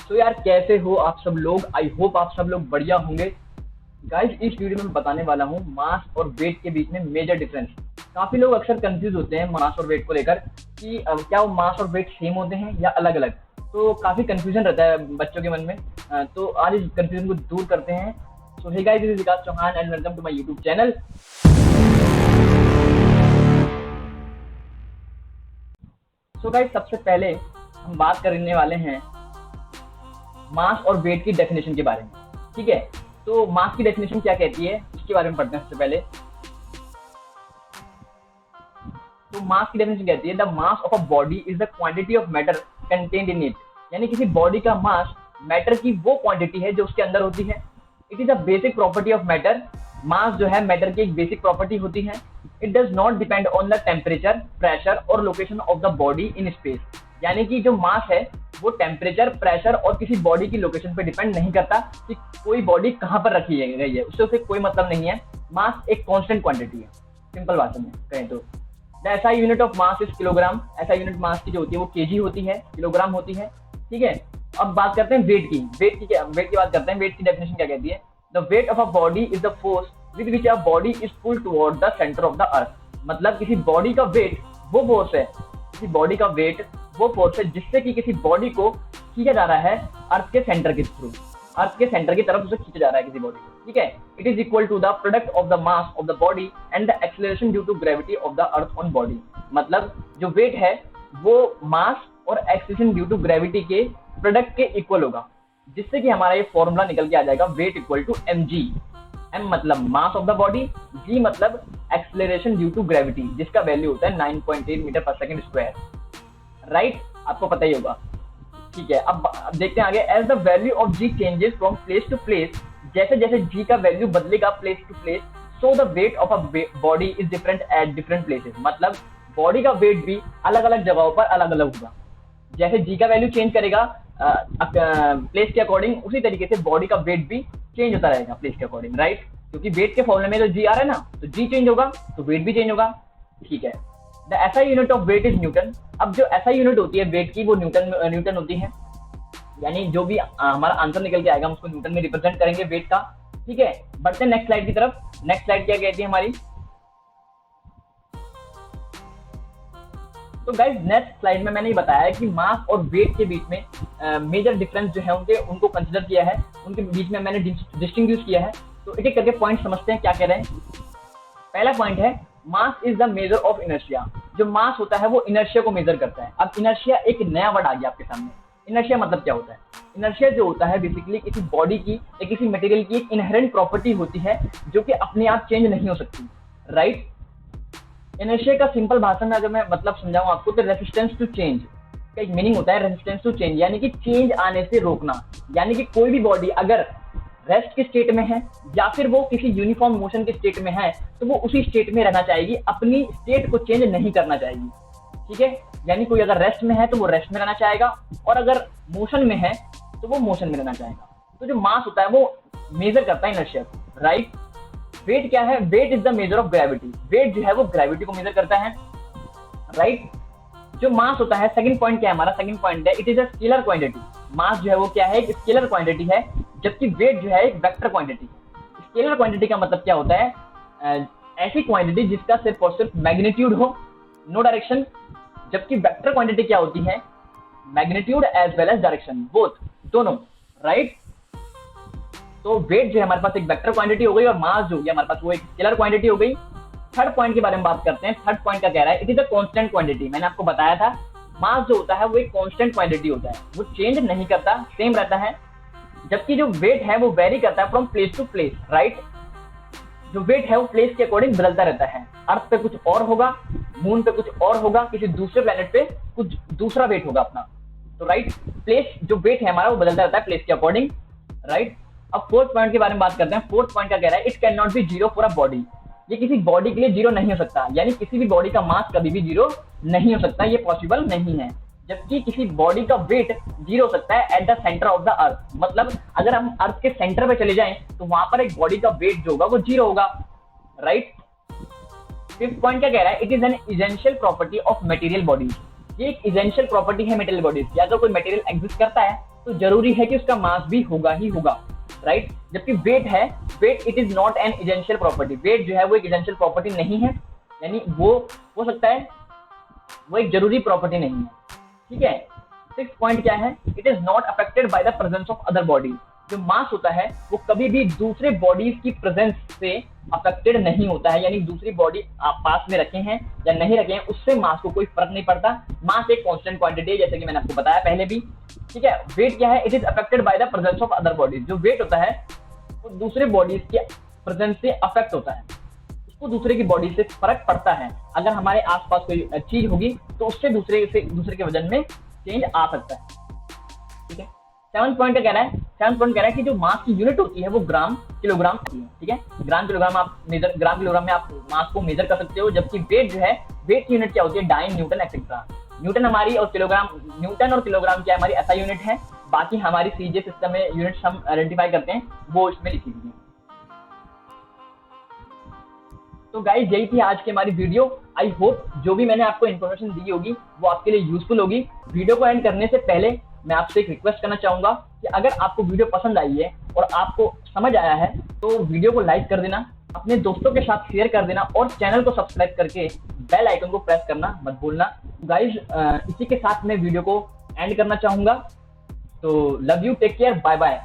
तो यार कैसे हो आप सब लोग। आई होप आप सब लोग बढ़िया होंगे। गाइस इस वीडियो में मैं बताने वाला हूँ मास और वेट के बीच में मेजर डिफरेंस। काफी लोग अक्सर कंफ्यूज होते हैं मास और वेट को लेकर कि क्या वो मास और वेट सेम होते हैं या अलग अलग। तो काफी कंफ्यूजन रहता है बच्चों के मन में। तो आज इस कंफ्यूजन को दूर करते हैं। So hey guys, this is Vikas Chauhan and welcome to my YouTube channel. So guys सबसे पहले हम बात करने वाले हैं मास और वेट की डेफिनेशन के बारे में। ठीक है, तो मास की डेफिनेशन क्या कहती है इसके बारे में पढ़ते हैं सबसे पहले। तो मास की डेफिनेशन कहती है the mass of a body is the quantity of matter contained in it. यानी किसी बॉडी का मास मैटर की वो क्वांटिटी है जो उसके अंदर होती है। It is a basic property of matter. Mass जो है मैटर की एक बेसिक प्रॉपर्टी होती है। It does not depend on the temperature, pressure और location of the body in space. यानी कि जो मास है वो टेम्परेचर, प्रेशर और किसी बॉडी की लोकेशन पे डिपेंड नहीं करता कि कोई बॉडी कहाँ पर रखी गई है, उससे उसे कोई मतलब नहीं है। मास एक कांस्टेंट क्वांटिटी है, सिंपल भाषा में कहें तो। The SI unit of mass is kilogram. SI unit mass की जो होती है वो केजी होती है, किलोग्राम होती है। ठीक है, अब बात करते हैं वेट की। वेट की बात करते हैं। वेट की डेफिनेशन क्या कहती है? The weight of a body is the force with which a body is pulled toward the centre of the अर्थ। मतलब किसी बॉडी का वेट वो फोर्स है, किसी बॉडी का वेट वो फोर्स है जिससे कि किसी बॉडी को खींचा जा रहा है अर्थ के सेंटर के थ्रू, अर्थ के सेंटर की तरफ उसे खींचा जा रहा है किसी बॉडी को। ठीक है, it is equal to the product of the mass of the body and the acceleration due to gravity of the earth on body. मतलब जो वेट है वो मास और एक्सेलरेशन ड्यू टू ग्रेविटी के प्रोडक्ट के इक्वल होगा, जिससे कि हमारा ये फॉर्मूला निकल के आ जाएगा weight equal to mg। m मतलब mass of the body, g मतलब एक्सेलरेशन ड्यू टू ग्रेविटी, जिसका वैल्यू होता है 9.8 मीटर पर सेकंड स्क्वायर। राइट, आपको पता ही होगा। ठीक है, अब देखते हैं आगे। As the value of g changes from place to place, जैसे जैसे g का वैल्यू बदलेगा place to place, so the weight of a body is different at different places. मतलब बॉडी का वेट भी अलग अलग जगहों पर अलग अलग होगा। जैसे g का वैल्यू चेंज करेगा प्लेस के अकॉर्डिंग, उसी तरीके से बॉडी का वेट भी चेंज होता रहेगा प्लेस के अकॉर्डिंग। राइट, क्योंकि वेट के फॉर्मूले में तो g आ रहा है ना, तो g चेंज होगा तो वेट भी चेंज होगा। ठीक है, the SI unit of weight is newton. अब जो एसआई यूनिट होती है वेट की वो न्यूटन होती है। यानी जो भी हमारा आंसर निकल के आएगा हम उसको न्यूटन में रिप्रेजेंट करेंगे वेट का। ठीक है, बढ़ते हैं नेक्स्ट स्लाइड की तरफ। नेक्स्ट स्लाइड क्या कहती है हमारी? तो गाइस नेक्स्ट स्लाइड में मैंने ये बताया कि मास और वेट के बीच में मेजर डिफरेंस जो है उनको कंसिडर किया है, उनके बीच में मैंने डिस्टिंग्विश किया है। तो एक एक करके पॉइंट समझते हैं क्या कह रहे हैं। पहला पॉइंट है mass is the measure of inertia. जो मास होता है वो इनर्शिया को मेजर करता है। अब इनर्शिया एक नया वर्ड आ गया आपके सामने। इनर्शिया मतलब क्या होता है? इनर्शिया जो होता है बेसिकली किसी बॉडी की या किसी मटेरियल की एक इनहेरेंट प्रॉपर्टी होती है जो कि अपने आप चेंज नहीं हो सकती। राइट, इनर्शिया का सिंपल भाषा में अगर मैं मतलब समझाऊं आपको तो रेजिस्टेंस टू चेंज का एक मीनिंग होता है। रेजिस्टेंस टू चेंज यानी कि चेंज आने से रोकना। यानी कि कोई भी बॉडी अगर रेस्ट के स्टेट में है या फिर वो किसी यूनिफॉर्म मोशन के स्टेट में है तो वो उसी स्टेट में रहना चाहेगी, अपनी स्टेट को चेंज नहीं करना चाहेगी। ठीक है, यानी कोई अगर रेस्ट में है तो वो रेस्ट में रहना चाहेगा और अगर मोशन में है तो वो मोशन में रहना चाहेगा। तो जो मास होता है वो मेजर करता है इनर्शिया को। राइट, वेट क्या है? Weight is the measure of gravity. Weight जो है वो ग्रेविटी को मेजर करता है। राइट, जो मास होता है, सेकंड पॉइंट क्या है हमारा? सेकंड पॉइंट है it is a scalar quantity. Mass जो है वो क्या है? एक स्केलर क्वांटिटी है, जबकि वेट जो है एक वेक्टर क्वांटिटी। स्केलर क्वांटिटी का मतलब क्या होता है? ऐसी क्वांटिटी जिसका सिर्फ और सिर्फ मैग्नीट्यूड हो, नो डायरेक्शन। जबकि वेक्टर क्वांटिटी क्या होती है? Magnitude as well as direction, both, दोनों। राइट, तो वेट जो है हमारे पास एक वेक्टर क्वांटिटी हो गई और मास जो है हमारे पास वो एक स्केलर क्वांटिटी हो गई। थर्ड पॉइंट के बारे में बात करते हैं। थर्ड पॉइंट का कह रहा है it is a constant quantity. मैंने आपको बताया था मास जो होता है वो एक कांस्टेंट क्वांटिटी होता है, वो चेंज नहीं करता, सेम रहता है। जबकि जो वेट है वो वेरी करता है from place to place. Right, जो वेट है वो प्लेस के अकॉर्डिंग बदलता रहता है। अर्थ पे कुछ और होगा, मून पे कुछ और होगा, किसी दूसरे प्लेनेट पे कुछ दूसरा वेट होगा अपना। तो राइट, प्लेस जो वेट है हमारा वो बदलता रहता है प्लेस के अकॉर्डिंग। राइट, अब फोर्थ पॉइंट के बारे में बात करते हैं। फोर्थ पॉइंट का कह रहा है it can not be zero for a body. ये किसी बॉडी के लिए जीरो नहीं हो सकता, यानी किसी भी बॉडी का मास कभी भी जीरो नहीं हो सकता, ये पॉसिबल नहीं है। जबकि किसी बॉडी का वेट जीरो हो सकता है at the centre of the अर्थ। मतलब अगर हम अर्थ के सेंटर पे चले जाएं तो वहां पर एक बॉडी का वेट जो होगा वो जीरो होगा। राइट, फिफ्थ पॉइंट क्या कह रहा है? It is an essential property of material bodies. ये एक एसेंशियल प्रॉपर्टी है मटेरियल बॉडीज की। अगर कोई मटेरियल एग्जिस्ट करता है तो जरूरी है कि उसका मास भी होगा ही होगा, राइट। जबकि वेट है, weight it is not an essential property, weight जो है वो एक एसेंशियल प्रॉपर्टी नहीं है, यानी वो हो सकता है वो एक जरूरी प्रॉपर्टी नहीं है, ठीक है। 6 पॉइंट क्या है, it is not affected by the presence of other body. जो मास होता है वो कभी भी दूसरे बॉडीज की प्रेजेंस से अफेक्टेड नहीं होता है, यानी दूसरी बॉडी आप पास में रखे हैं या नहीं रखे हैं उससे मास को कोई फर्क नहीं पड़ता। मास एक कांस्टेंट क्वांटिटी है, जैसे कि मैंने आपको बताया पहले भी, ठीक है। वेट क्या है, it is affected by the presence of other bodies. जो वेट होता है वो दूसरे बॉडीज के प्रेजेंस से अफेक्ट होता है, उसको दूसरे की बॉडी से फर्क पड़ता है। अगर हमारे आसपास कोई चीज होगी तो उससे दूसरे के वजन में चेंज आ सकता है, ठीक है। 7 पॉइंट कह रहा है कि जो मास की यूनिट होती है वो ग्राम किलोग्राम होती है, ठीक है। ग्राम किलोग्राम में आप मास को मेजर कर सकते हो, जबकि वेट जो है, वेट की यूनिट क्या होती है, डाइन, न्यूटन, एक्सेट्रा। न्यूटन हमारी और किलोग्राम क्या हमारी ऐसा यूनिट है, बाकी हमारी सीजे सिस्टम में यूनिट्स हम आइडेंटिफाई करते हैं वो इसमें लिखी हुई है। तो गाइस यही थी आज की हमारी वीडियो। आई होप जो भी मैंने आपको इन्फॉर्मेशन दी होगी वो आपके लिए यूजफुल होगी। वीडियो को एंड करने से पहले मैं आपसे एक रिक्वेस्ट करना चाहूंगा कि अगर आपको वीडियो पसंद आई है और आपको समझ आया है तो वीडियो को लाइक कर देना, अपने दोस्तों के साथ शेयर कर देना और चैनल को सब्सक्राइब करके बेल आइकन को प्रेस करना मत भूलना। गाइस इसी के साथ मैं वीडियो को एंड करना चाहूंगा। तो love you, take care, bye bye.